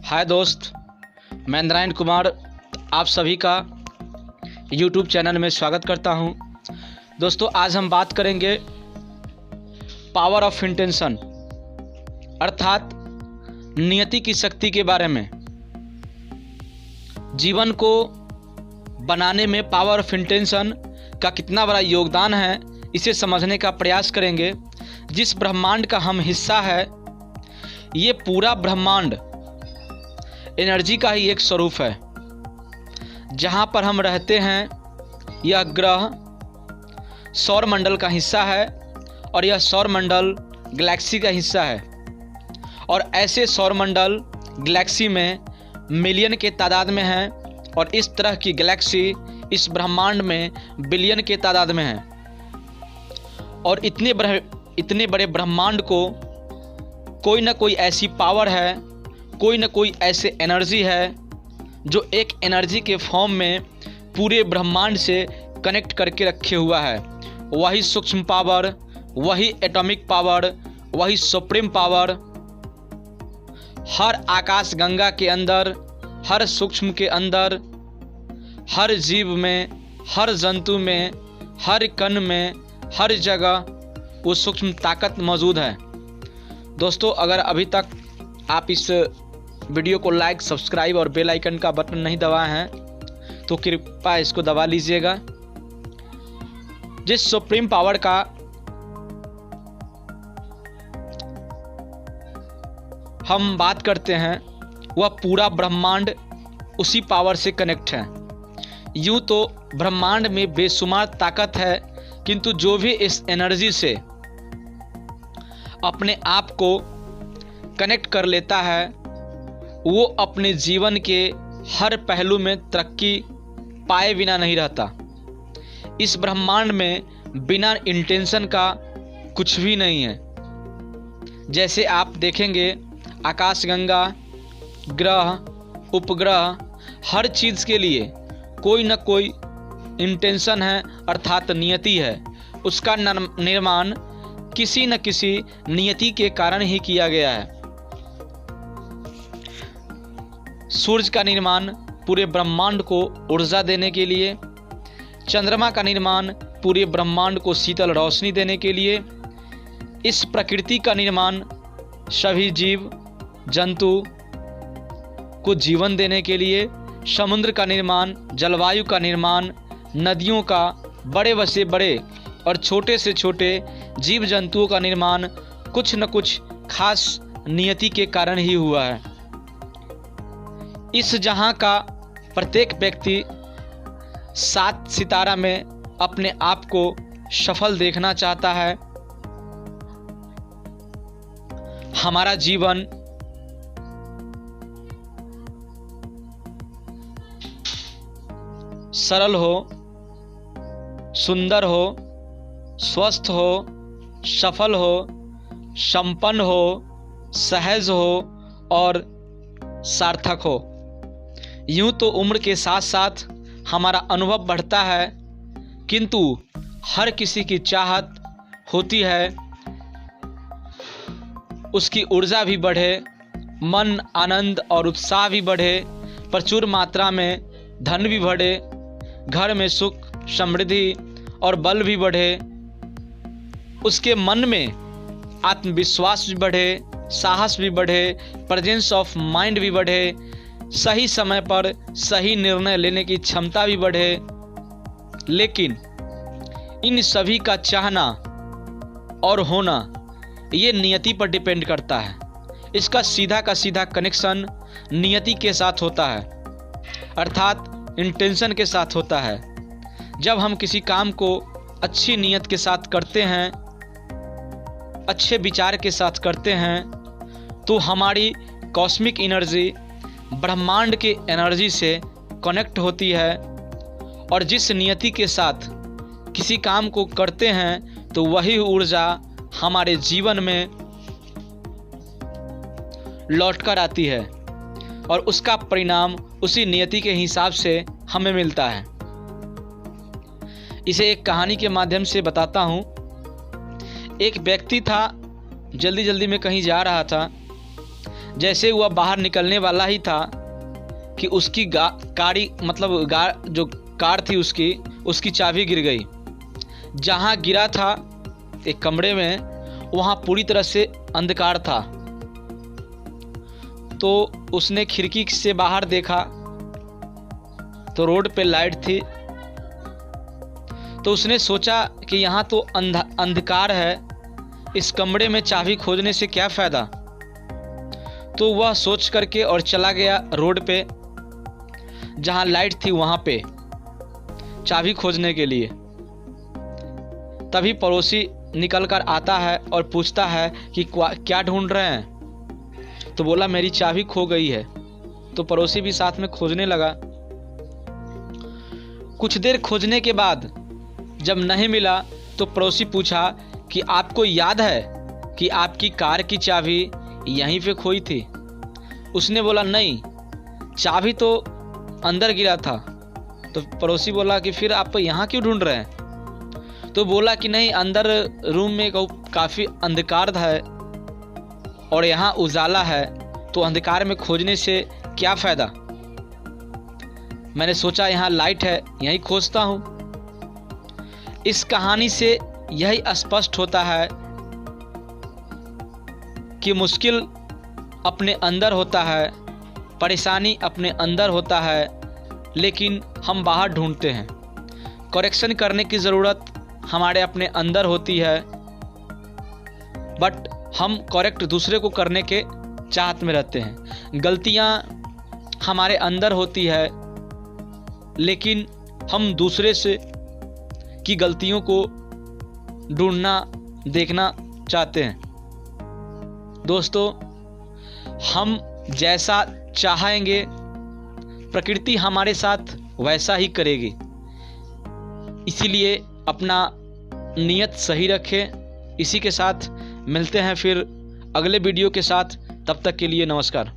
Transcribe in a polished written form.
हाय दोस्त, मैं नारायण कुमार आप सभी का यूट्यूब चैनल में स्वागत करता हूं। दोस्तों, आज हम बात करेंगे पावर ऑफ इंटेंशन अर्थात नियति की शक्ति के बारे में। जीवन को बनाने में पावर ऑफ इंटेंशन का कितना बड़ा योगदान है, इसे समझने का प्रयास करेंगे। जिस ब्रह्मांड का हम हिस्सा है, ये पूरा ब्रह्मांड एनर्जी का ही एक स्वरूप है। जहाँ पर हम रहते हैं यह ग्रह सौर मंडल का हिस्सा है और यह सौर मंडल गैलेक्सी का हिस्सा है। और ऐसे सौर मंडल गैलेक्सी में मिलियन के तादाद में हैं और इस तरह की गैलेक्सी इस ब्रह्मांड में बिलियन के तादाद में हैं। और इतने बड़े ब्रह्मांड को कोई ना कोई ऐसी पावर है, कोई ना कोई ऐसे एनर्जी है जो एक एनर्जी के फॉर्म में पूरे ब्रह्मांड से कनेक्ट करके रखे हुआ है। वही सूक्ष्म पावर, वही एटॉमिक पावर, वही सुप्रीम पावर हर आकाश गंगा के अंदर, हर सूक्ष्म के अंदर, हर जीव में, हर जंतु में, हर कण में, हर जगह वो सूक्ष्म ताकत मौजूद है। दोस्तों, अगर अभी तक आप इस वीडियो को लाइक, सब्सक्राइब और बेल आइकन का बटन नहीं दबाए हैं तो कृपया इसको दबा लीजिएगा। जिस सुप्रीम पावर का हम बात करते हैं वह पूरा ब्रह्मांड उसी पावर से कनेक्ट है। यूँ तो ब्रह्मांड में बेशुमार ताकत है, किंतु जो भी इस एनर्जी से अपने आप को कनेक्ट कर लेता है वो अपने जीवन के हर पहलू में तरक्की पाए बिना नहीं रहता। इस ब्रह्मांड में बिना इंटेंशन का कुछ भी नहीं है। जैसे आप देखेंगे आकाशगंगा, ग्रह, उपग्रह, हर चीज़ के लिए कोई न कोई इंटेंशन है अर्थात नियति है। उसका निर्माण किसी न किसी नियति के कारण ही किया गया है। सूर्य का निर्माण पूरे ब्रह्मांड को ऊर्जा देने के लिए, चंद्रमा का निर्माण पूरे ब्रह्मांड को शीतल रोशनी देने के लिए, इस प्रकृति का निर्माण सभी जीव जंतु को जीवन देने के लिए, समुद्र का निर्माण, जलवायु का निर्माण, नदियों का, बड़े से बड़े और छोटे से छोटे जीव जंतुओं का निर्माण कुछ न कुछ खास नियति के कारण ही हुआ है। इस जहां का प्रत्येक व्यक्ति 7 सितारा में अपने आप को सफल देखना चाहता है। हमारा जीवन सरल हो, सुंदर हो, स्वस्थ हो, सफल हो, संपन्न हो, सहज हो और सार्थक हो। यूँ तो उम्र के साथ साथ हमारा अनुभव बढ़ता है, किंतु हर किसी की चाहत होती है उसकी ऊर्जा भी बढ़े, मन, आनंद और उत्साह भी बढ़े, प्रचुर मात्रा में धन भी बढ़े, घर में सुख, समृद्धि और बल भी बढ़े, उसके मन में आत्मविश्वास भी बढ़े, साहस भी बढ़े, प्रेजेंस ऑफ माइंड भी बढ़े, सही समय पर सही निर्णय लेने की क्षमता भी बढ़े। लेकिन इन सभी का चाहना और होना ये नियति पर डिपेंड करता है। इसका सीधा का सीधा कनेक्शन नियति के साथ होता है अर्थात इंटेंशन के साथ होता है। जब हम किसी काम को अच्छी नियत के साथ करते हैं, अच्छे विचार के साथ करते हैं, तो हमारी कॉस्मिक एनर्जी ब्रह्मांड के एनर्जी से कनेक्ट होती है। और जिस नियति के साथ किसी काम को करते हैं तो वही ऊर्जा हमारे जीवन में लौटकर आती है और उसका परिणाम उसी नियति के हिसाब से हमें मिलता है। इसे एक कहानी के माध्यम से बताता हूँ। एक व्यक्ति था, जल्दी में कहीं जा रहा था। जैसे वह बाहर निकलने वाला ही था कि उसकी जो कार थी उसकी चाबी गिर गई। जहाँ गिरा था एक कमरे में, वहाँ पूरी तरह से अंधकार था। तो उसने खिड़की से बाहर देखा तो रोड पे लाइट थी। तो उसने सोचा कि यहाँ तो अंधकार है, इस कमरे में चाबी खोजने से क्या फ़ायदा। तो वह सोच करके और चला गया रोड पे जहाँ लाइट थी, वहाँ पे चाबी खोजने के लिए। तभी पड़ोसी निकल कर आता है और पूछता है कि क्या ढूंढ रहे हैं। तो बोला मेरी चाबी खो गई है। तो पड़ोसी भी साथ में खोजने लगा। कुछ देर खोजने के बाद जब नहीं मिला तो पड़ोसी पूछा कि आपको याद है कि आपकी कार की चाबी यहीं पे खोई थी। उसने बोला नहीं, चाबी तो अंदर गिरा था। तो पड़ोसी बोला कि फिर आप यहाँ क्यों ढूंढ रहे हैं। तो बोला कि नहीं, अंदर रूम में काफ़ी अंधकार है और यहाँ उजाला है, तो अंधकार में खोजने से क्या फ़ायदा। मैंने सोचा यहाँ लाइट है, यहीं खोजता हूँ। इस कहानी से यही स्पष्ट होता है कि मुश्किल अपने अंदर होता है, परेशानी अपने अंदर होता है, लेकिन हम बाहर ढूंढते हैं। करेक्शन करने की ज़रूरत हमारे अपने अंदर होती है, बट हम करेक्ट दूसरे को करने के चाहत में रहते हैं। गलतियां हमारे अंदर होती है, लेकिन हम दूसरे से की गलतियों को ढूंढना, देखना चाहते हैं। दोस्तों, हम जैसा चाहेंगे प्रकृति हमारे साथ वैसा ही करेगी। इसीलिए अपना नियत सही रखें। इसी के साथ मिलते हैं फिर अगले वीडियो के साथ। तब तक के लिए नमस्कार।